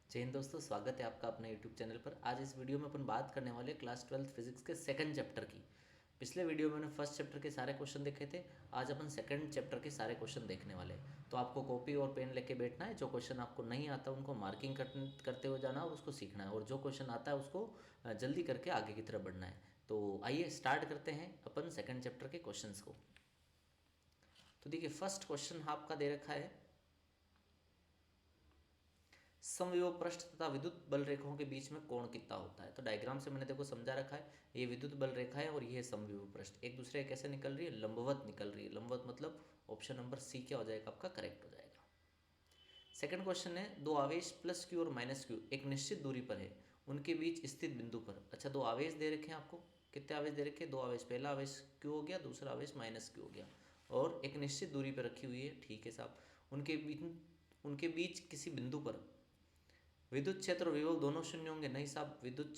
जय हिंद दोस्तों, स्वागत है आपका अपने यूट्यूब चैनल पर। आज इस वीडियो में अपन बात करने वाले क्लास 12 फिजिक्स के सेकंड चैप्टर की। पिछले वीडियो में मैंने फर्स्ट चैप्टर के सारे क्वेश्चन देखे थे। आज अपन सेकंड चैप्टर के सारे क्वेश्चन देखने वाले हैं। तो आपको कॉपी और पेन लेके बैठना है। जो क्वेश्चन आपको नहीं आता उनको मार्किंग करते हुए जाना और उसको सीखना है, और जो क्वेश्चन आता है उसको जल्दी करके आगे की तरफ बढ़ना है। तो आइए स्टार्ट करते हैं अपन सेकेंड चैप्टर के क्वेश्चन को। तो देखिए, फर्स्ट क्वेश्चन आपका दे रखा है, समविभव पृष्ठ तथा विद्युत बल रेखाओं के बीच में कोण कितना होता है। तो डायग्राम से मैंने देखो समझा रखा है, ये विद्युत बल रेखा है और ये समविभव पृष्ठ एक दूसरे कैसे निकल रही है, लंबवत निकल रही है। लंबवत मतलब ऑप्शन नंबर सी क्या हो जाएगा आपका, करेक्ट हो जाएगा। सेकंड क्वेश्चन है, दो आवेश प्लस क्यू और माइनस क्यू एक निश्चित दूरी पर है, उनके बीच स्थित बिंदु पर। अच्छा, दो आवेश दे रखे हैं आपको। कितने आवेश दे रखे हैं? दो आवेश। पहला आवेश क्यू हो गया, दूसरा आवेश माइनस क्यू हो गया, और एक निश्चित दूरी पर रखी हुई है। ठीक है साहब। उनके बीच किसी बिंदु पर विद्युत क्षेत्र और विभव दोनों शून्य होंगे। नहीं साहब, विद्युत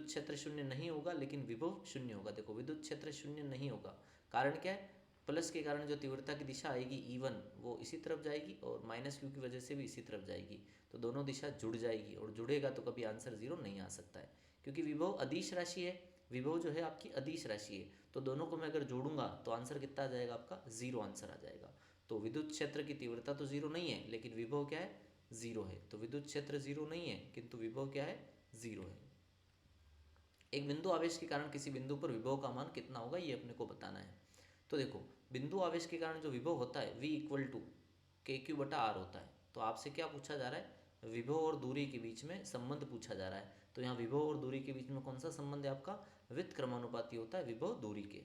क्षेत्र शून्य नहीं होगा, लेकिन विभव शून्य होगा। देखो, विद्युत क्षेत्र शून्य नहीं होगा, कारण क्या है? प्लस के कारण जो तीव्रता की दिशा आएगी E1 वो इसी तरफ जाएगी, और माइनस क्यू की वजह से भी इसी तरफ जाएगी। तो दोनों दिशा जुड़ जाएगी, और जुड़ेगा तो कभी आंसर जीरो नहीं आ सकता है, क्योंकि विभव अदिश राशि है। विभव जो है आपकी अदिश राशि है, तो दोनों को मैं अगर जोड़ूंगा तो आंसर कितना आ जाएगा आपका? जीरो आंसर आ जाएगा। तो विद्युत क्षेत्र की तीव्रता तो जीरो नहीं है, लेकिन विभव क्या है? जीरो है। तो विद्युत क्षेत्र जीरो नहीं है, किंतु विभव क्या है? जीरो है। एक बिंदु आवेश के कारण किसी बिंदु पर विभव का मान कितना होगा, ये अपने को बताना है। तो देखो, बिंदु आवेश के कारण जो विभव होता है V इक्वल टू KQ/R होता है। तो आपसे क्या पूछा जा रहा है? विभव और दूरी के बीच में संबंध पूछा जा रहा है। तो यहाँ विभव और दूरी के बीच में कौन सा संबंध है आपका? व्युत्क्रमानुपाती होता है विभव दूरी के।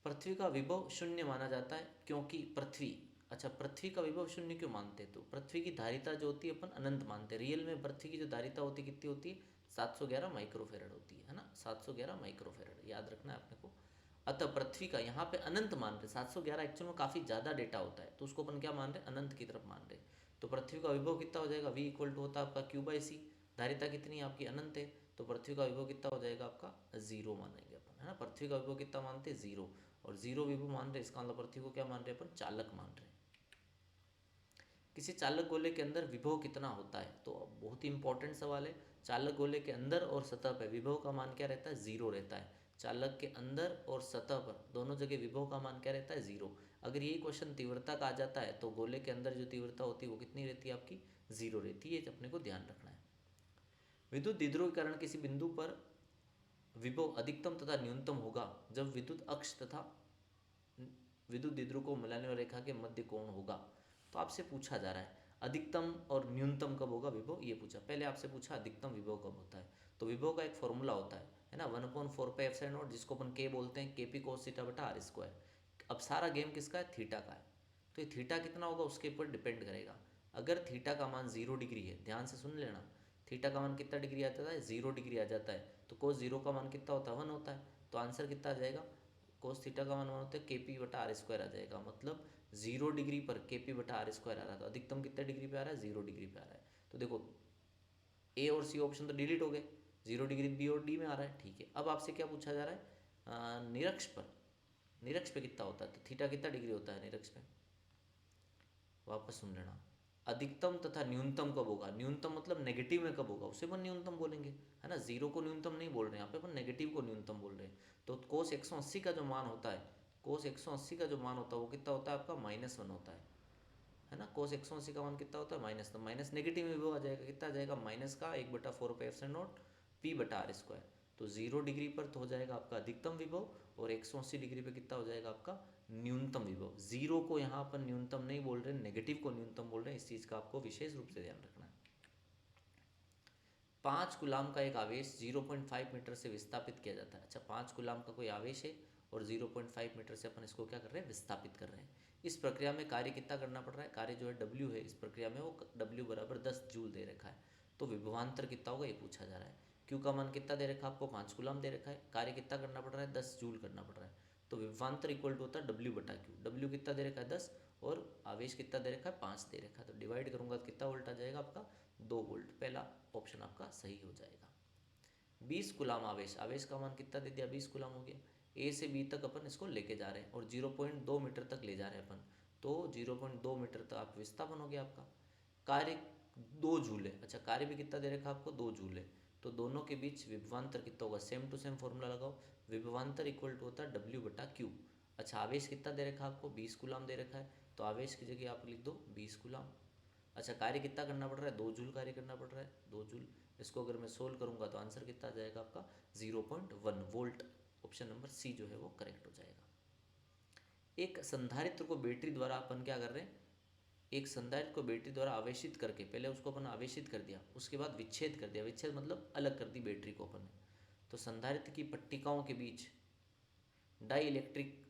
पृथ्वी का विभव शून्य माना जाता है, क्योंकि पृथ्वी का विभव शून्य क्यों मानते हैं? तो पृथ्वी की धारिता जो होती है अपन अनंत मानते हैं। रियल में पृथ्वी की जो धारिता होती है कितनी होती है? 711 माइक्रोफेरड होती है ना, 711 माइक्रोफेरड, याद रखना है अपने को। अतः पृथ्वी का यहाँ पे अनंत मान रहे, 711 एक्चुअल में काफ़ी ज़्यादा डेटा होता है, तो उसको अपन क्या मान रहे? अनंत की तरफ मान रहे। तो पृथ्वी का विभव कितना हो जाएगा? V इक्वल टू होता है आपका Q/C। धारिता कितनी है आपकी? अनंत है। तो पृथ्वी का विभव कितना हो जाएगा आपका? जीरो मानेंगे अपन, है ना। पृथ्वी का विभव कितना मानते हैं? जीरो। और जीरो विभव मान रहे, इसका मतलब पृथ्वी को क्या मान रहे हैं अपन? चालक मान रहे हैं। किसी चालक गोले के अंदर विभव कितना होता है? तो बहुत ही इंपॉर्टेंट सवाल है। चालक गोले के अंदर और सतह पर विभव का मान क्या रहता है? जीरो रहता है। चालक के अंदर और सतह पर दोनों जगह विभव का मान क्या रहता है? जीरो। अगर यही क्वेश्चन तीव्रता का आ जाता है तो गोले के अंदर जो तीव्रता होती है वो कितनी रहती है आपकी? जीरो रहती है। ये अपने को ध्यान रखना है। विद्युत द्विध्रुवीकरण किसी बिंदु पर विभव अधिकतम तथा न्यूनतम होगा जब विद्युत अक्ष तथा विद्युत द्विध्रुव को मिलाने वाली रेखा के मध्य कोण होगा। तो आपसे पूछा जा रहा है अधिकतम और न्यूनतम कब होगा विभव, ये पूछा। पहले आपसे पूछा अधिकतम विभव कब होता है। तो विभव का एक फॉर्मूला होता है ना, 1/4πε0, जिसको अपन के बोलते हैं, KP cos θ/r²। अब सारा गेम किसका है? थीटा का है। तो ये थीटा कितना होगा उसके ऊपर डिपेंड करेगा। अगर थीटा का मान 0 डिग्री है, ध्यान से सुन लेना, थीटा का मान कितना डिग्री आ जाता है? 0 डिग्री आ जाता है। तो कोस जीरो का मान कितना होता है? 1 होता है। तो आंसर कितना आ जाएगा? कोस थीटा का मान 1 होता है, KP/r² आ जाएगा। मतलब 0 डिग्री पर KP/r² आ रहा है। तो अधिकतम कितने डिग्री पे आ रहा है? 0 डिग्री पे आ रहा है। तो देखो, ए और सी ऑप्शन तो डिलीट हो गए, 0 डिग्री बी और डी में आ रहा है। ठीक है, अब आपसे क्या पूछा जा रहा है? निरक्ष पे कितना होता है? तो थीटा कितना डिग्री होता है निरक्ष पे? वापस सुन लेना, अधिकतम तथा न्यूनतम कब होगा। न्यूनतम मतलब नेगेटिव में कब होगा, उसे अपन न्यूनतम बोलेंगे, है ना। जीरो को न्यूनतम नहीं बोल रहे हैं यहाँ पे, अपन नेगेटिव को न्यूनतम बोल रहे हैं। तो कोस 180 का जो मान होता है, कोस 180 का जो मान होता है वो कितना होता है आपका? -1 होता है ना। कोस 180 का मान कितना होता है? माइनस। तो माइनस नेगेटिव में वो आ जाएगा, कितना आ जाएगा? माइनस का 1/4πε0 P/r²। तो 0 डिग्री पर तो हो जाएगा आपका अधिकतम विभव, और 180 डिग्री पे कितना हो जाएगा आपका? न्यूनतम विभव। जीरो को यहाँ पर न्यूनतम नहीं बोल रहे, नेगेटिव को न्यूनतम बोल रहे हैं। इस चीज़ का आपको विशेष रूप से ध्यान रखना है। 5 कूलाम का एक आवेश 0.5 मीटर से विस्थापित किया जाता है। अच्छा, 5 कूलाम का कोई आवेश है और 0.5 मीटर से अपन इसको क्या कर रहे हैं? विस्थापित कर रहे हैं। इस प्रक्रिया में कार्य कितना करना पड़ रहा है? कार्य जो है W है, इस प्रक्रिया में वो W बराबर 10 जूल दे रखा है। तो विभवांतर कितना होगा ये पूछा जा रहा है। क्यू का मान कितना दे रखा है आपको? 5 कूलाम दे रखा है। कार्य कितना करना पड़ रहा है? 10 जूल करना पड़ रहा है। तो विभवांतर इक्वल टू होता है W/Q। W कितना दे रखा है? 10, और आवेश कितना दे रखा है? 5 दे रखा है। तो डिवाइड करूंगा तो कितना वोल्ट आ जाएगा आपका? 2 वोल्ट। पहला ऑप्शन आपका सही हो जाएगा। 20 गुलाम आवेश, आवेश का मान कितना दे दिया? 20 गुलाम हो गया। ए से बी तक अपन इसको लेके जा रहे हैं और 0.2 मीटर तक ले जा रहे हैं अपन। तो 0.2 मीटर तक आप विस्थापन हो गया आपका। कार्य 2 जूल है। अच्छा, कार्य भी कितना दे रखा है आपको, 2 जूल है। तो दोनों के बीच विभवांतर कितना होगा, सेम टू सेम फॉर्मूला लगाओ, विभवांतर इक्वल टू होता है W/Q। अच्छा, आवेश कितना दे रखा है आपको, 20 कूलाम दे रखा है, तो आवेश की जगह आप लिख दो 20 कूलाम। अच्छा, कार्य कितना करना पड़ रहा है, 2 जूल कार्य करना पड़ रहा है, 2 जूल। इसको अगर मैं सोल्व करूंगा तो आंसर कितना आ जाएगा आपका 0.1 वोल्ट। ऑप्शन नंबर सी जो है वो करेक्ट हो जाएगा। एक संधारित्र को बैटरी द्वारा अपन क्या कर रहे हैं, एक संधारित्र को बैटरी द्वारा आवेशित करके, पहले उसको अपन आवेशित कर दिया, उसके बाद विच्छेद कर दिया, विच्छेद मतलब अलग कर दी बैटरी को अपन ने। तो संधारित्र की पट्टिकाओं के बीच डाई इलेक्ट्रिक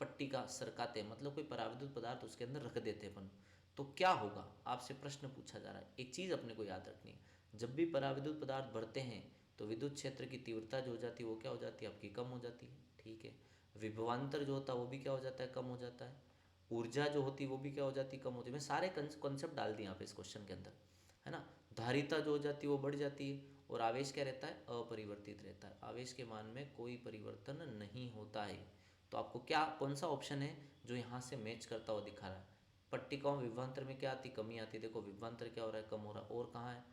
पट्टिका सरकाते, मतलब कोई पराविद्युत पदार्थ उसके अंदर रख देते अपन, तो क्या होगा, आपसे प्रश्न पूछा जा रहा है। एक चीज़ अपने को याद रखनी है, जब भी पराविद्युत पदार्थ बढ़ते हैं तो विद्युत क्षेत्र की तीव्रता जो हो जाती है वो क्या हो जाती है आपकी, कम हो जाती है। ठीक है, विभवांतर जो होता है वो भी क्या हो जाता है, कम हो जाता है। ऊर्जा जो होती है वो भी क्या हो जाती है, कम होती है। मैं सारे कॉन्सेप्ट डाल दिए यहाँ पे इस क्वेश्चन के अंदर, है ना। धारिता जो हो जाती है वो बढ़ जाती है, और आवेश क्या रहता है, अपरिवर्तित रहता है। आवेश के मान में कोई परिवर्तन नहीं होता है। तो आपको क्या, कौन सा ऑप्शन है जो यहाँ से मैच करता हुआ दिखा रहा है। पट्टिकाओं विभवांतर में क्या आती, कमी आती। देखो विभवांतर क्या हो रहा है, कम हो रहा है। और कहाँ है,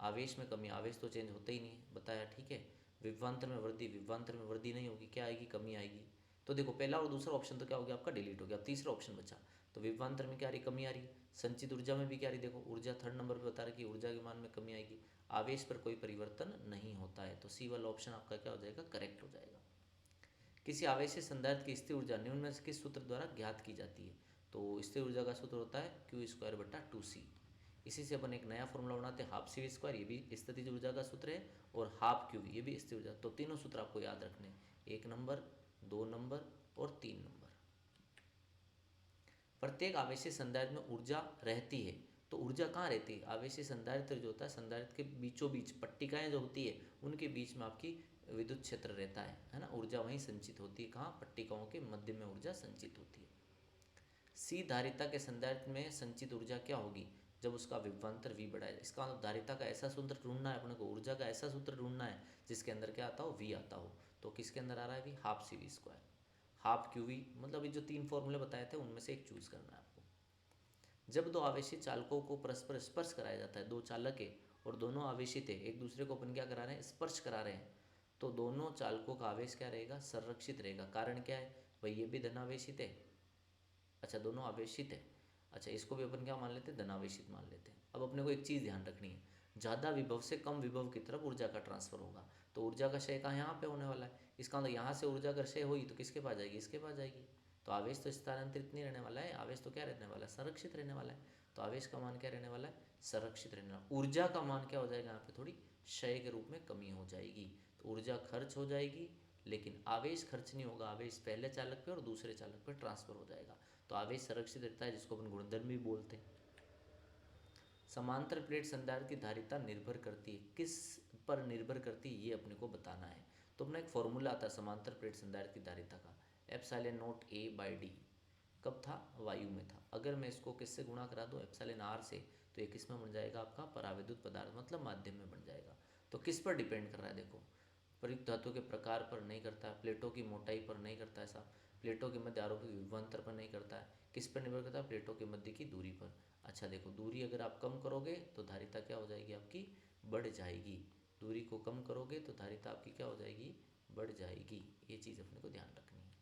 आवेश में कमी, आवेश तो चेंज होता ही नहीं है, बताया। ठीक है, विभवांतर में वृद्धि, विभवांतर में वृद्धि नहीं होगी, क्या आएगी, कमी आएगी। तो देखो पहला और दूसरा ऑप्शन तो क्या हो गया आपका, डिलीट हो गया। अब तीसरा ऑप्शन बचा, तो विभवांतर में क्या आ रही, कमी आ रही है। संचित ऊर्जा में भी क्या आ रही, देखो ऊर्जा थर्ड नंबर पे बता रहा है कि ऊर्जा के मान में कमी आएगी। आवेश पर कोई परिवर्तन नहीं होता है, तो सी वाला ऑप्शन आपका क्या हो जाएगा, करेक्ट हो जाएगा। किसी आवेशी संधारित्र की स्थिर ऊर्जा निम्न में से किस सूत्र द्वारा ज्ञात की जाती है। तो स्थिर ऊर्जा का सूत्र होता है Q²/2C। इसी से अपन एक नया फॉर्मूला बनाते हैं, हाफ CV², ये भी स्थितिज ऊर्जा का सूत्र है, और हाफ QV ये भी स्थिर ऊर्जा। तो तीनों सूत्र आपको याद रखने हैं, 1 नंबर, 2 नंबर और 3 नंबर। प्रत्येक आवेशी संधारित्र में ऊर्जा रहती है, तो ऊर्जा कहाँ रहती है, आवेशी संधारित्र जो होता है, संधारित्र के बीचों बीच पट्टिकाएं जो होती है उनके बीच में आपकी विद्युत क्षेत्र रहता है ना। ऊर्जा वहीं संचित होती है, कहाँ, पट्टिकाओं के मध्य में ऊर्जा संचित होती है। सी धारिता के संधारित्र में संचित ऊर्जा क्या होगी, जब उसका विभवांतर V बढ़ा है। इसका मतलब धारिता का ऐसा सूत्र ढूंढना है अपने को, ऊर्जा का ऐसा सूत्र ढूंढना है जिसके अंदर क्या आता हो, V आता हो। तो किसके अंदर आ रहा है V, half CV², half QV, मतलब ये जो 3 फॉर्मूले बताए थे उनमें से एक चूज करना है आपको। जब दो आवेशित चालकों को परस्पर स्पर्श कराया जाता है, दो चालक है और दोनों आवेशित है, एक दूसरे को अपन क्या करा रहे हैं, स्पर्श करा रहे हैं, तो दोनों चालकों का आवेश क्या रहेगा, संरक्षित रहेगा। कारण क्या है भाई, ये भी धनावेशित है। अच्छा, दोनों आवेशित है। अच्छा, इसको भी अपन क्या मान लेते हैं, धनावेशित मान लेते हैं। अब अपने को एक चीज़ ध्यान रखनी है, ज़्यादा विभव से कम विभव की तरफ ऊर्जा का ट्रांसफर होगा, तो ऊर्जा का क्षय कहाँ, यहाँ पे होने वाला है। इसका मतलब यहाँ से ऊर्जा अगर क्षय हुई तो किसके पास जाएगी, इसके पास जाएगी। तो आवेश तो स्थानांतरित नहीं रहने वाला है, आवेश तो क्या रहने वाला है, संरक्षित रहने वाला है। तो आवेश का मान क्या रहने वाला है, संरक्षित रहने वाला। ऊर्जा का मान क्या हो जाएगा, यहाँ पे थोड़ी क्षय के रूप में कमी हो जाएगी। तो ऊर्जा खर्च हो जाएगी, लेकिन आवेश खर्च नहीं होगा, आवेश पहले चालक पे और दूसरे चालक पे ट्रांसफर हो जाएगा। तो आवेश संरक्षित रहता है, जिसको अपन गुणधर्म भी बोलते हैं। समांतर प्लेट संधारित्र की धारिता निर्भर करती है, किस पर निर्भर करती है, ये अपने को बताना है। तो अपना एक फॉर्मूला आता है समांतर प्लेट संधारित्र की धारिता का, ε0A/d। कब था, वायु में था। अगर मैं इसको किससे गुणा करा दूँ, εr से, तो ये किस में बन जाएगा आपका, पराविद्युत पदार्थ, मतलब माध्यम में बन जाएगा। तो किस पर डिपेंड कर रहा है, देखो प्रयुक्त धातु के प्रकार पर नहीं करता है, प्लेटों की मोटाई पर नहीं करता है साहब, प्लेटों के मध्य आरोपित विभवांतर पर नहीं करता है, किस पर निर्भर करता है, प्लेटों के मध्य की दूरी पर। अच्छा देखो, दूरी अगर आप कम करोगे तो धारिता क्या हो जाएगी आपकी, बढ़ जाएगी। दूरी को कम करोगे तो धारिता आपकी क्या हो जाएगी, बढ़ जाएगी। ये चीज़ अपने को ध्यान रखनी है।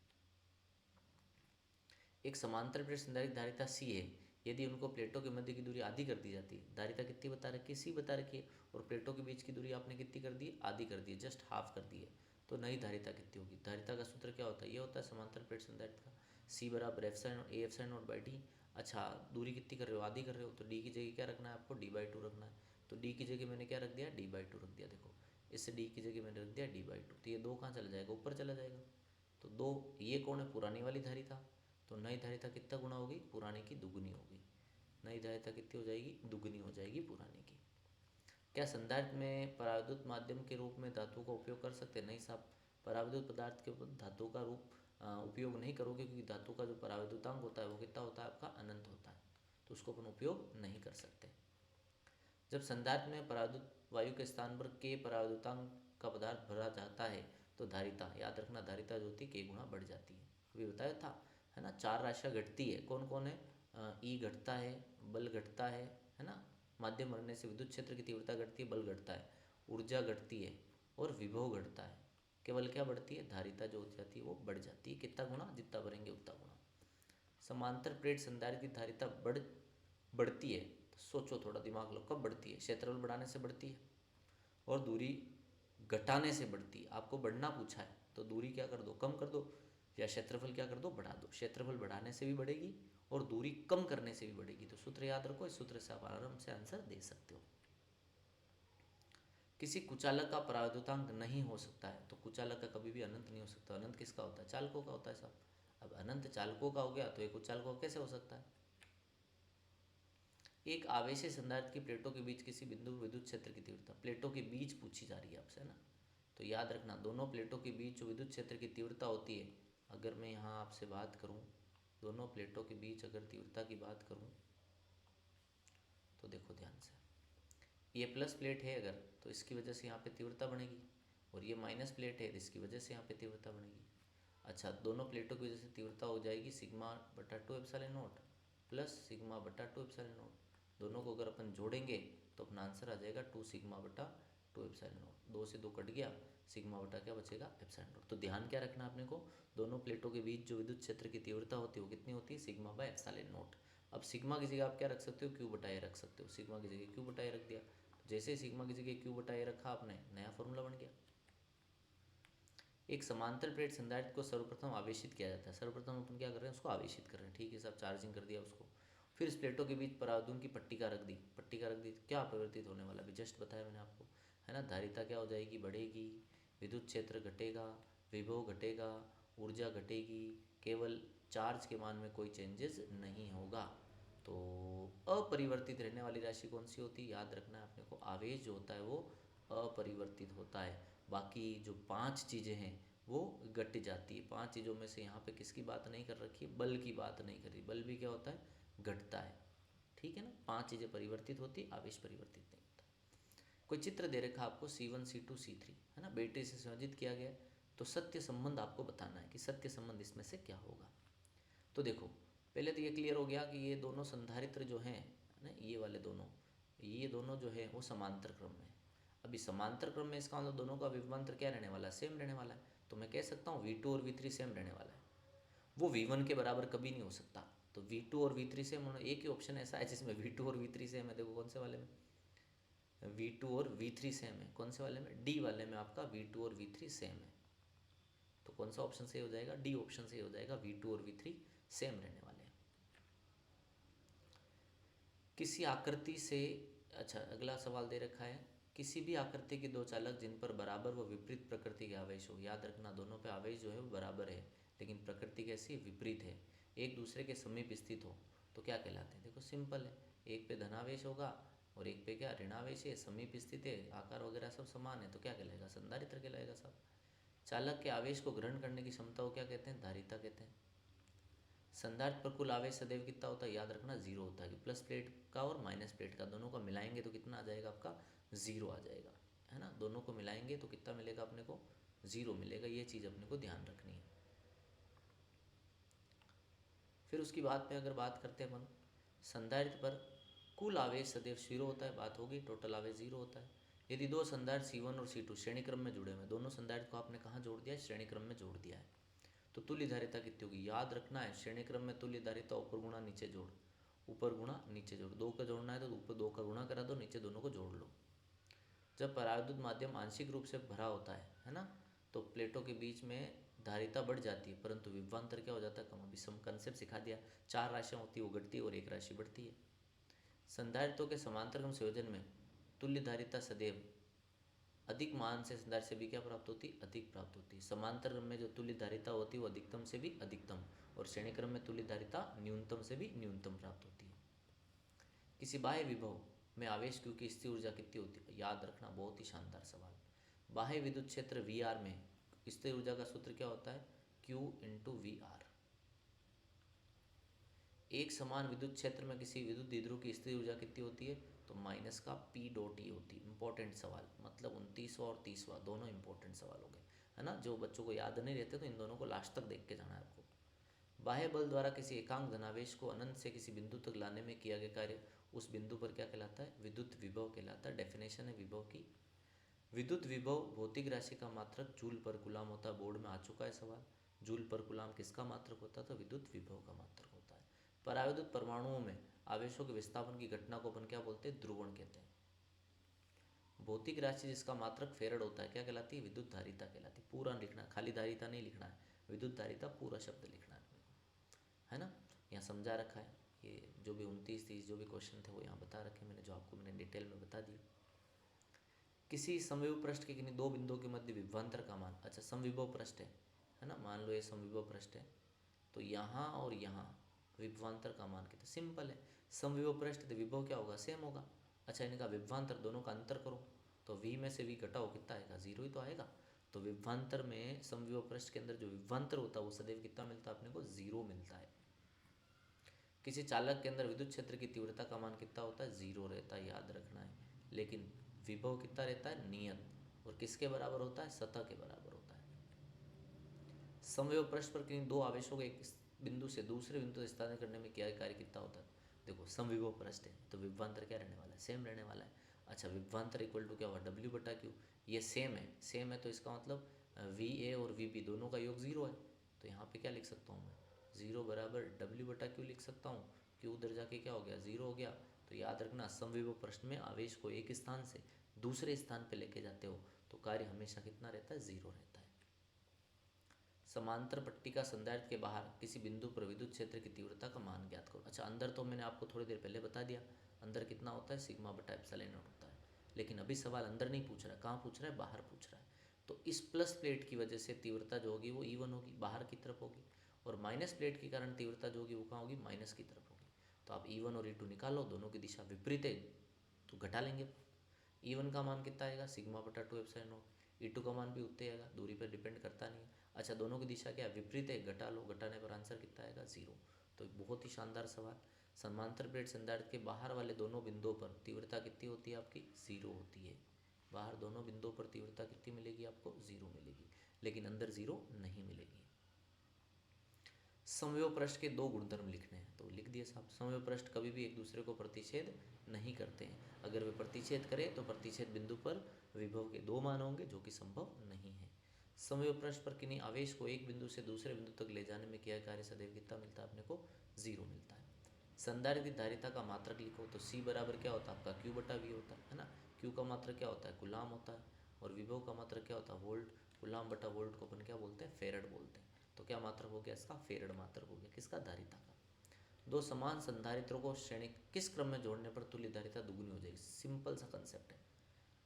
एक समांतर प्लेट संधारित्र धारिता C है, यदि उनको प्लेटों के मध्य की दूरी आधी कर दी जाती है, धारिता कितनी बता रखी है, C बता रखी है, और प्लेटों के बीच की दूरी आपने कितनी कर दी, आधी कर दी है, जस्ट हाफ कर दी है, तो नई धारिता कितनी होगी। धारिता का सूत्र क्या होता है, ये होता है समांतर प्लेट संधारित्र का, C बराबर F/A/0/d। अच्छा, दूरी कितनी कर रहे हो, आधी कर रहे हो, तो D की जगह क्या रखना है आपको, D/2 रखना है। तो D की जगह मैंने क्या रख दिया, D/2 रख दिया। देखो इससे D की जगह मैंने रख दिया D/2, तो ये 2 कहाँ चला जाएगा, ऊपर चला जाएगा। तो 2, ये कौन है, पुरानी वाली धारिता, तो नई धारिता कितना गुना होगी, पुराने की दुगुनी होगी। नई धारिता कितनी हो जाएगी, दुगुनी हो जाएगी पुराने की। क्या संधारित्र में पराविद्युत माध्यम के रूप में धातु का उपयोग कर सकते हैं, नहीं साहब, पराविद्युत पदार्थ के ऊपर धातु का रूप उपयोग नहीं करोगे, क्योंकि धातु का जो पराविद्युतांक होता है वो कितना होता है आपका, अनंत होता है, तो उसको अपन उपयोग नहीं कर सकते। जब संधारित्र में पराविद्युत वायु के स्थान पर के पराविद्युतांक का पदार्थ भरा जाता है, तो धारिता, याद रखना, धारिता जो होती है K गुना बढ़ जाती है। अभी बताया था, है ना, 4 राशियाँ घटती है, कौन कौन है, ई घटता है, बल घटता है, है ना। माध्यम बढ़ने से विद्युत क्षेत्र की तीव्रता घटती है, बल घटता है, ऊर्जा घटती है और विभव घटता है। केवल क्या बढ़ती है, धारिता जो हो जाती है वो बढ़ जाती है। कितना गुना, जितना भरेंगे उतना गुना। समांतर प्लेट संधारित्र की धारिता बढ़ती है, तो सोचो थोड़ा दिमाग लो, कब बढ़ती है, क्षेत्रफल बढ़ाने से बढ़ती है और दूरी घटाने से बढ़ती है। आपको बढ़ना पूछा है तो दूरी क्या कर दो, कम कर दो, या क्षेत्रफल क्या कर दो, बढ़ा दो। क्षेत्रफल बढ़ाने से भी बढ़ेगी और दूरी कम करने से भी बढ़ेगी। तो सूत्र याद रखो, इस सूत्र से आप आराम से आंसर दे सकते हो। किसी कुचालक का परावर्तनांक नहीं हो सकता है, तो कुचालक का कभी भी अनंत नहीं हो सकता। अनंत किसका होता है, चालकों का होता है साहब। अब अनंत चालकों का हो गया तो एक कुचालकों का कैसे हो सकता है। एक आवेशी संधारित्र की प्लेटों के बीच किसी बिंदु पर विद्युत क्षेत्र की तीव्रता, प्लेटों के बीच पूछी जा रही है आपसे, है ना। तो याद रखना, दोनों प्लेटों के बीच जो विद्युत क्षेत्र की तीव्रता होती है, अगर मैं यहाँ आपसे बात करूँ, दोनों प्लेटों के बीच अगर तीव्रता की बात करूँ, तो देखो ध्यान से, ये प्लस प्लेट है अगर, तो इसकी वजह से यहाँ पे तीव्रता बढ़ेगी, और ये माइनस प्लेट है, इसकी वजह से यहाँ पे तीव्रता बढ़ेगी। अच्छा, दोनों प्लेटों की वजह से तीव्रता हो जाएगी सिग्मा बटा 2 एप्सिलॉन नॉट प्लस सिग्मा बटा 2 एप्सिलॉन नॉट। दोनों को अगर अपन जोड़ेंगे तो अपना आंसर आ जाएगा 2 सिग्मा बटा 2 एप्सिलॉन नॉट। 2 से 2 कट गया, सिग्मा बटा क्या बचेगा, एप्सिलॉन नॉट। तो ध्यान क्या रखना आपने को, दोनों प्लेटों के बीच जो विद्युत क्षेत्र की तीव्रता होती है वो कितनी होती है, सिग्मा बाय एप्सिलॉन नॉट। अब सिग्मा की जगह आप क्या रख सकते हो, क्यू बटा ए रख सकते हो। सिग्मा की जगह क्यू बटा ए रख दिया, जैसे ही सिग्मा की जगह क्यू बटा ए रखा आपने, नया फॉर्मूला बन गया। एक समांतर प्लेट संधारित्र को सर्वप्रथम आवेशित किया जाता है। सर्वप्रथम अपन क्या कर रहे हैं, उसको आवेशित कर रहे हैं, ठीक है साहब, चार्जिंग कर दिया उसको। फिर इस प्लेटों के बीच परावर्तन की पट्टिका रख दी, पट्टिका रख दी, क्या परिवर्तित होने वाला, भी जस्ट बताया मैंने आपको, है ना। धारिता क्या हो जाएगी, बढ़ेगी, विद्युत क्षेत्र घटेगा, विभव घटेगा, ऊर्जा घटेगी, केवल चार्ज के मान में कोई चेंजेस नहीं होगा। तो अपरिवर्तित रहने वाली राशि कौन सी होती है, याद रखना है अपने को, आवेश जो होता है वो अपरिवर्तित होता है। बाकी जो 5 चीज़ें हैं वो घट जाती है। 5 चीज़ों में से यहाँ पे किसकी बात नहीं कर रखी है, बल की बात नहीं करी। बल भी क्या होता है, घटता है, ठीक है ना। 5 चीज़ें परिवर्तित होती, आवेश परिवर्तित नहीं होता। कोई चित्र दे रखा आपको C1 C2 C3, है ना, बैटरी से संयोजित किया गया, तो सत्य संबंध आपको बताना है कि सत्य संबंध इसमें से क्या होगा। तो देखो, पहले तो ये क्लियर हो गया कि ये दोनों संधारित्र जो हैं ना, ये दोनों जो है वो समांतर क्रम में। अभी समांतर क्रम में इसका मतलब दोनों का विभवांतर क्या रहने वाला है, सेम रहने वाला है। तो मैं कह सकता हूँ V2 और V3 सेम रहने वाला है। वो V1 के बराबर कभी नहीं हो सकता। तो V2 और V3 सेम होना, एक ही ऑप्शन ऐसा है जिसमें V2 और V3 सेम है। देखो कौन से वाले में, V2 और V3 सेम है। कौन से वाले में, डी वाले में आपका V2 और V3 सेम है। तो कौन सा ऑप्शन सही हो जाएगा, डी ऑप्शन सही हो जाएगा, V2 और V3 सेम रहने वाले हैं। किसी आकृति से, अच्छा अगला सवाल दे रखा है, किसी भी आकृति के दो चालक जिन पर बराबर व विपरीत प्रकृति के आवेश हो। याद रखना, दोनों पे आवेश जो है वो बराबर है, लेकिन प्रकृति कैसी, विपरीत है, एक दूसरे के समीप स्थित हो, तो क्या कहलाते हैं। देखो सिंपल है, एक पे धनावेश होगा और एक पे क्या ऋणावेश है, समीप स्थित है, आकार वगैरह सब समान है, तो क्या कहलाएगा, संधारित्र कहलाएगा साहब। चालक के आवेश को ग्रहण करने की क्षमता को क्या कहते हैं, धारिता कहते हैं। संधारित्र पर कुल आवेश सदैव कितना होता है, याद रखना 0 होता है। कि प्लस प्लेट का और माइनस प्लेट का दोनों को मिलाएंगे तो कितना आ जाएगा आपका, 0 आ जाएगा, है ना। दोनों को मिलाएंगे तो कितना मिलेगा अपने को, 0 मिलेगा। ये चीज़ अपने को ध्यान रखनी है। फिर उसकी बाद में अगर बात करते हैं अपन, संधारित्र पर कुल आवेश सदैव 0 होता है, बात होगी, टोटल आवेश 0 होता है। यदि दो संधारित्र C1 और C2 श्रेणी क्रम में जुड़े हुए, दोनों संधारित्र को आपने कहाँ जोड़ दिया है, श्रेणी क्रम में जोड़ दिया है, तो तुल्य धारिता कितनी होगी, याद रखना है, श्रेणी क्रम में तुल्य धारिता ऊपर गुणा नीचे जोड़, ऊपर गुणा नीचे जोड़, 2 का जोड़ना है तो ऊपर 2 का गुणा करा दो, नीचे दोनों को जोड़ लो। जब पराविद्युत माध्यम आंशिक रूप से भरा होता है ना, तो प्लेटों के बीच में धारिता बढ़ जाती है, परंतु विभवांतर क्या हो जाता है, कम। अभी सम कंसेप्ट सिखा दिया, 4 राशियाँ होती है वो घटती है और 1 राशि बढ़ती है। संधारित्रों के समांतर क्रम संयोजन में तुल्य धारिता सदैव अधिक मान से संधारित्र से भी क्या प्राप्त होती, अधिक प्राप्त होती है। समांतर क्रम में जो तुल्य धारिता होती है वो अधिकतम से भी अधिकतम, और श्रेणी क्रम में तुल्य धारिता न्यूनतम से भी न्यूनतम प्राप्त होती है। किसी बाह्य विभव में आवेश Q की स्थिर ऊर्जा कितनी होती है, याद रखना, बहुत ही शानदार सवाल। बाह्य विद्युत क्षेत्र VR में स्थिर ऊर्जा का सूत्र क्या होता है, Q × VR। एक समान विद्युत क्षेत्र में किसी विद्युत द्विध्रुव की स्थिर ऊर्जा कितनी होती है, तो माइनस का P.E होती है। इंपॉर्टेंट सवाल, मतलब 29वां और 30वां दोनों इंपॉर्टेंट सवाल हो गए, है ना। जो बच्चों को याद नहीं रहते तो इन दोनों को लास्ट तक देख के जाना है आपको। बाह्य बल द्वारा किसी एकांक धनावेश को अनंत से किसी बिंदु तक लाने में किया गया कार्य उस बिंदु पर क्या कहलाता है? विद्युत विभव कहलाता है। डेफिनेशन है विभव की, विद्युत विभव भौतिक राशि का मात्रक जूल पर कूलाम होता है। बोर्ड में आ चुका है सवाल। जूल पर कूलाम किसका मात्रक होता है? तो विद्युत विभव का मात्रक होता है। परावैद्युत परमाणुओं में आवेशों के विस्थापन की घटना को अपन क्या बोलते हैं? ध्रुवण कहते हैं। भौतिक राशि जिसका मात्रक फेरड होता है क्या कहलाती है? विद्युत धारिता कहलाती है। पूरा लिखना, खाली धारिता नहीं लिखना है, विद्युत धारिता पूरा शब्द लिखना है ना। यहाँ समझा रखा है, ये जो भी 29-30 जो भी क्वेश्चन थे वो यहाँ बता रखे मैंने, जो आपको मैंने डिटेल में बता दिया। किसी समविभव पृष्ठ के किन्हीं दो बिंदुओं के मध्य विभवांतर का मान, अच्छा समविभव पृष्ठ है ना, मान लो ये समविभव पृष्ठ है, तो यहाँ और यहाँ विभवांतर का मान कितना? सिंपल है, समविभव पृष्ठ तो विभव क्या होगा? सेम होगा। अच्छा इनका विभवांतर दोनों का अंतर करो, तो v में से v घटाओ, कितना आएगा? 0 ही तो आएगा। तो विभवांतर में समविभव पृष्ठ के अंदर जो विभवांतर होता है वो सदैव कितना मिलता है अपने को? 0 मिलता है। किसी चालक के अंदर विद्युत क्षेत्र की तीव्रता का मान कितना होता है? 0 रहता है, याद रखना है। लेकिन विभव कितना रहता है? नियत। और किसके बराबर होता है? सतह के बराबर होता है। समविभव पृष्ठ पर किन्हीं दो आवेशों को एक बिंदु से दूसरे बिंदु तक स्थानांतरित करने में क्या कार्य कितना होता है? देखो समविभव पृष्ठ है तो विभवांतर क्या रहने वाला है? सेम रहने वाला है। अच्छा विभवांतर इक्वल टू क्या होगा? W/Q। ये सेम है तो इसका मतलब VA और VB दोनों का योग 0 है। तो यहाँ पे क्या लिख सकता हूँ मैं? 0 बराबर W/Q लिख सकता हूँ। Q उधर जाके क्या हो गया? 0 हो गया। तो याद रखना समविभव पृष्ठ में आवेश को एक स्थान से दूसरे स्थान पे लेके जाते हो तो कार्य हमेशा कितना रहता है? 0 रहता है। समांतर पट्टी का संधारित्र के बाहर किसी बिंदु पर विद्युत क्षेत्र की तीव्रता का मान ज्ञात करो। अच्छा अंदर तो मैंने आपको थोड़ी देर पहले बता दिया, अंदर कितना होता है? σ/ε होता है। लेकिन अभी सवाल अंदर नहीं पूछ रहा है, कहाँ पूछ रहा है? बाहर पूछ रहा है। तो इस प्लस प्लेट की वजह से तीव्रता जो होगी वो E1 होगी, बाहर की तरफ होगी, और माइनस प्लेट के कारण तीव्रता जो होगी वो कहाँ होगी? माइनस की तरफ होगी। तो आप E1 और E2 निकालो, दोनों की दिशा विपरीत है तो घटा लेंगे। E1 का मान कितना आएगा? σ/2ε0। E2 का मान भी उतने आएगा, दूरी पर डिपेंड करता नहीं है। अच्छा दोनों की दिशा क्या है? विपरीत है, घटा लो, घटाने पर आंसर कितना आएगा? 0। तो बहुत ही शानदार सवाल। समांतर प्लेट संधारित्र के बाहर वाले दोनों बिंदुओं पर तीव्रता कितनी होती है आपकी? 0 होती है। बाहर दोनों बिंदुओं पर तीव्रता कितनी मिलेगी आपको? 0 मिलेगी। लेकिन अंदर 0 नहीं मिलेगी। समविभव पृष्ठ के दो गुणधर्म लिखने हैं तो लिख दिए साहब। समविभव पृष्ठ कभी भी एक दूसरे को प्रतिच्छेद नहीं करते हैं। अगर वे प्रतिच्छेद करें तो प्रतिच्छेद बिंदु पर विभव के दो मान होंगे, जो कि संभव नहीं है। समविभव पृष्ठ पर किन्हीं आवेश को एक बिंदु से दूसरे बिंदु तक ले जाने में किया कार्य सदैव कितना मिलता है अपने को? 0 मिलता है। संधारित्र की धारिता का मात्रक लिखो तो C बराबर क्या होता है आपका? Q/V होता है ना। Q का मात्रक क्या होता है? कूलाम होता है। और विभव का मात्रक क्या होता है? वोल्ट। कूलाम/वोल्ट को अपन क्या बोलते हैं? फेरड बोलते हैं। तो क्या मात्रक हो गया इसका? फेरड मात्रक हो गया। किसका? धारिता का। दो समान संधारित्रों को श्रेणी किस क्रम में जोड़ने पर तुल्य धारिता दुगुनी हो जाएगी? सिंपल सा कंसेप्ट है।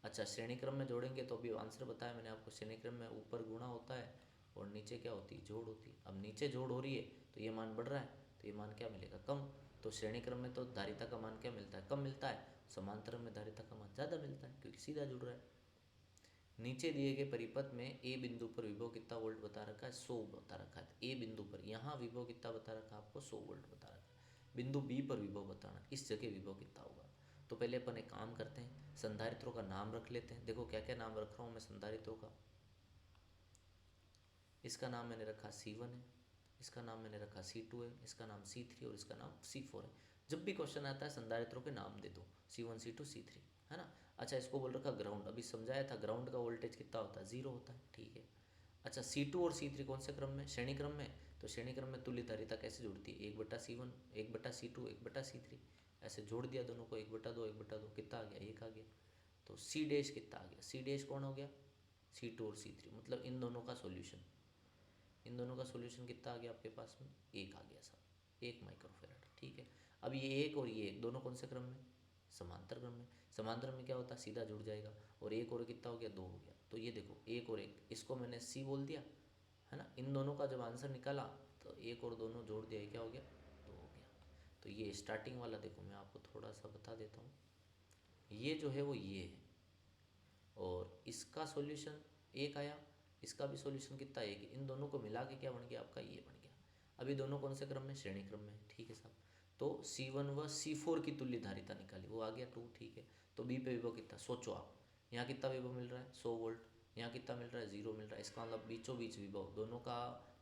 अच्छा श्रेणी क्रम में जोड़ेंगे तो अभी आंसर बताया मैंने आपको, श्रेणी क्रम में ऊपर गुणा होता है और नीचे क्या होती है? जोड़ होती है। अब नीचे जोड़ हो रही है तो ये मान बढ़ रहा है तो ये मान क्या मिलेगा? कम। तो श्रेणी क्रम में तो धारिता का मान क्या मिलता है? कम मिलता है। समांतर में धारिता का मान ज़्यादा मिलता है क्योंकि सीधा जुड़ रहा है। नीचे दिए गए परिपथ में ए बिंदु पर विभव कितना वोल्ट बता रखा है? 100 बता रखा है। ए बिंदु पर यहाँ विभव कितना बता रखा है आपको? 100 वोल्ट बता रखा है। बिंदु बी पर विभव बताना, इस जगह विभव कितना होगा? तो पहले अपन एक काम करते हैं, संधारित्रों का नाम रख लेते हैं। देखो क्या क्या नाम रख रहा हूँ मैं संधारित्रों का। इसका नाम मैंने रखा C1 है, इसका नाम मैंने रखा C2 है, इसका नाम C3 और इसका नाम C4 है। जब भी क्वेश्चन आता है संधारित्रों के नाम दे दो, C1 C2 C3, है ना। अच्छा इसको बोल रखा ग्राउंड, अभी समझाया था ग्राउंड का वोल्टेज कितना होता है? 0 होता है, ठीक है। अच्छा C2 और C3 कौन से क्रम में? श्रेणी क्रम में। तो श्रेणी क्रम में तुल्य धारिता कैसे जुड़ती है? 1/C1 1/C2 1/C3, ऐसे जोड़ दिया दोनों को, 1/2 1/2, कितना आ गया? 1 आ गया। तो C डैश कितना आ गया? C डैश कौन हो गया? C2 और C3, मतलब इन दोनों का सॉल्यूशन। इन दोनों का सॉल्यूशन कितना आ गया आपके पास में? 1 आ गया साहब, 1 माइक्रोफेराड, ठीक है। अब ये एक और ये एक दोनों कौन से क्रम में? समांतर क्रम में। समांतर में क्या होता है? सीधा जुड़ जाएगा। और एक और कितना हो गया? 2 हो गया। तो ये देखो एक और एक, इसको मैंने C बोल दिया, है ना। इन दोनों का जब आंसर निकाला तो एक और दोनों जोड़ दिया, क्या हो गया? 2 हो गया। तो ये स्टार्टिंग वाला देखो मैं आपको थोड़ा सा बता देता हूँ, ये जो है वो ये है, और इसका सॉल्यूशन 1 आया, इसका भी सॉल्यूशन कितना? 1। इन दोनों को मिला के क्या बन गया आपका? ये बन गया। अभी दोनों कौन से क्रम में? श्रेणी क्रम में, ठीक है साहब। तो C1 व C4 की तुल्य धारिता निकाली, वो आ गया 2, ठीक है। तो बी पे विभव कितना? सोचो आप, यहाँ कितना विभव मिल रहा है? 100 वोल्ट। यहाँ कितना मिल रहा है? 0 मिल रहा है। इसका मतलब बीचों बीच विभव, दोनों का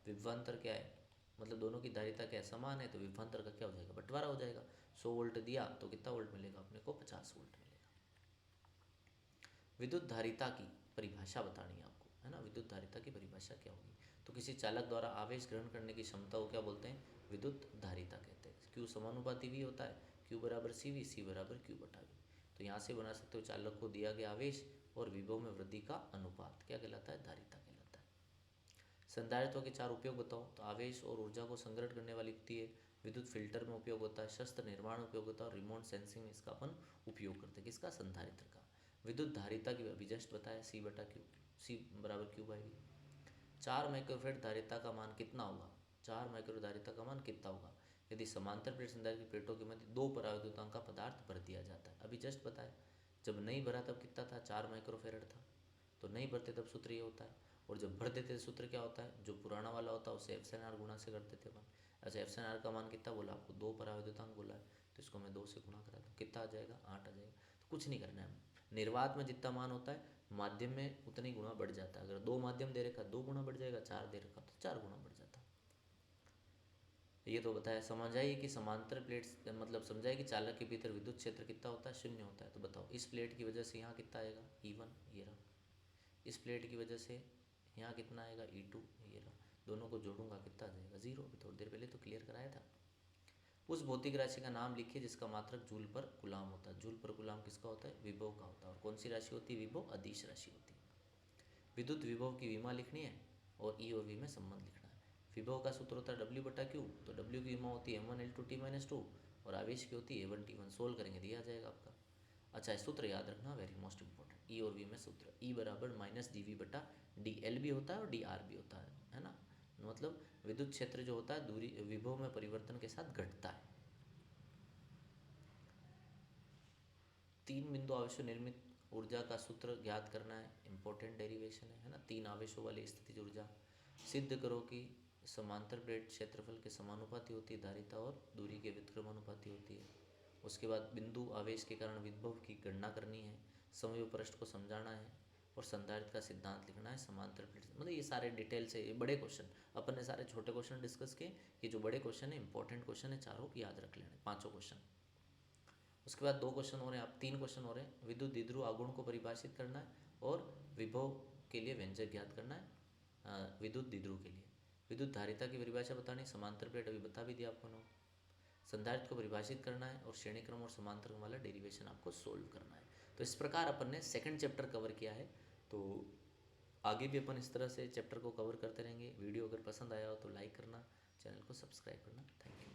विभवांतर क्या है? मतलब दोनों की धारिता क्या समान है, तो विभवांतर का क्या हो जाएगा, बंटवारा हो जाएगा। 100 वोल्ट दिया तो कितना वोल्ट मिलेगा अपने को, 50 वोल्ट मिलेगा। विद्युत धारिता की परिभाषा बतानी है आपको, है ना। विद्युत धारिता की परिभाषा क्या होगी, तो किसी चालक द्वारा आवेश ग्रहण करने की क्षमता को क्या बोलते हैं, विद्युत धारिता कहते हैं। क्यू समानुपाती वी होता है, क्यू बराबर सी वी, सी बराबर क्यू बटा वी। तो यहाँ से बना सकते हो चालक को दिया गया आवेश और विभव में वृद्धि का अनुपात क्या कहलाता है, धारिता कहलाता है। संधारित्व के 4 उपयोग बताओ, तो आवेश और ऊर्जा को संग्रहित करने वाली युक्ति है, विद्युत फिल्टर में उपयोग होता है, शस्त्र निर्माण में उपयोग होता है और रिमोट सेंसिंग में इसका अपन उपयोग करते हैं, किसका, संधारित्र का। विद्युत धारिता की अभी जस्ट बताया, सी बटा क्यू, सी बराबर क्यू बाई वी। 4 माइक्रोफेड धारिता का मान कितना होगा, 4 माइक्रो धारिता का मान कितना होगा, यदि समांतर प्लेट संधारित्र की प्लेटों के मध्य 2 पराविद्युतांक का पदार्थ भर दिया जाता है। अभी जस्ट बताया, जब नहीं भरा तब कितना था, 4 माइक्रोफेरेड था, तो नहीं भरते तब सूत्र ये होता है, और जब भर देते सूत्र क्या होता है, जो पुराना वाला होता है उसे एफ गुणा से करते थे अपन। अच्छा, एफ का मान कितना बोला आपको, 2 पराविद्युतांक बोला है, तो इसको मैं 2 से गुणा करा दूँ, कितना आ जाएगा, 8 आ जाएगा। तो कुछ नहीं करना है, निर्वात में जितना मान होता है माध्यम में उतनी गुणा बढ़ जाता है। अगर 2 माध्यम दे रखा 2 गुणा बढ़ जाएगा, 4 दे रखा तो 4 गुणा बढ़ जाता। ये तो बताया। समझाइए कि समांतर प्लेट मतलब समझाइए कि चालक के भीतर विद्युत क्षेत्र कितना होता है, 0 होता है। तो बताओ इस प्लेट की वजह से यहाँ कितना आएगा, E1, ये रहा। इस प्लेट की वजह से यहाँ कितना आएगा, E2, ये रहा। दोनों को जोड़ूंगा कितना आ जाएगा, 0। अभी थोड़ी देर पहले तो क्लियर कराया था। उस भौतिक राशि का नाम लिखिए जिसका मात्रक जूल पर गुलाम होता है। जूल पर गुलाम किसका होता है, विभव का होता है। और कौन सी राशि होती है, विभव अदिश राशि होती है। विद्युत विभव की विमा लिखनी है और ई और वी में संबंध लिखना है। विभव का सूत्र होता है डब्ल्यू बटा क्यू, तो डब्ल्यू की विमा होती है m1L2T-2 और आवेश की होती है A1T1। सोल्व करेंगे दिया जाएगा आपका। अच्छा, सूत्र याद रखना, वेरी मोस्ट इंपॉर्टेंट। ई और वी में सूत्र, ई बराबर -dV बटा dl भी होता है और dr भी होता है ना। मतलब विद्युत क्षेत्र जो होता है दूरी विभव में परिवर्तन के साथ घटता है। 3 बिंदु आवेशों निर्मित ऊर्जा का सूत्र ज्ञात करना है, इंपॉर्टेंट डेरिवेशन है ना। 3 आवेशों वाली स्थितिज ऊर्जा सिद्ध करो कि समांतर प्लेट क्षेत्रफल के समानुपाती होती है धारिता और दूरी के व्युत्क्रमानुपाती होती है। उसके बाद बिंदु आवेश के कारण विभव की गणना करनी है, समव्यय पृष्ठ को समझाना है और संधारित्र का सिद्धांत लिखना है। समांतर प्लेट मतलब ये सारे डिटेल से, ये बड़े क्वेश्चन अपन ने सारे छोटे क्वेश्चन डिस्कस किए, ये जो बड़े क्वेश्चन है इंपॉर्टेंट क्वेश्चन है, चारों याद रख लेना, 5 क्वेश्चन। उसके बाद 2 क्वेश्चन हो रहे हैं, आप 3 क्वेश्चन हो रहे हैं। विद्युत द्विध्रुव आघूर्ण को परिभाषित करना है और विभव के लिए व्यंजक ज्ञात करना है। विद्युत द्विध्रुव के लिए विद्युत धारिता की परिभाषा बतानी, समांतर प्लेट अभी बता भी दिया आपको ना। संधारित्र को परिभाषित करना है और श्रेणी क्रम और समांतर क्रम वाला डेरिवेशन आपको सोल्व करना है। तो इस प्रकार अपन ने सेकंड चैप्टर कवर किया है। तो आगे भी अपन इस तरह से चैप्टर को कवर करते रहेंगे। वीडियो अगर पसंद आया हो तो लाइक करना, चैनल को सब्सक्राइब करना। Thank you.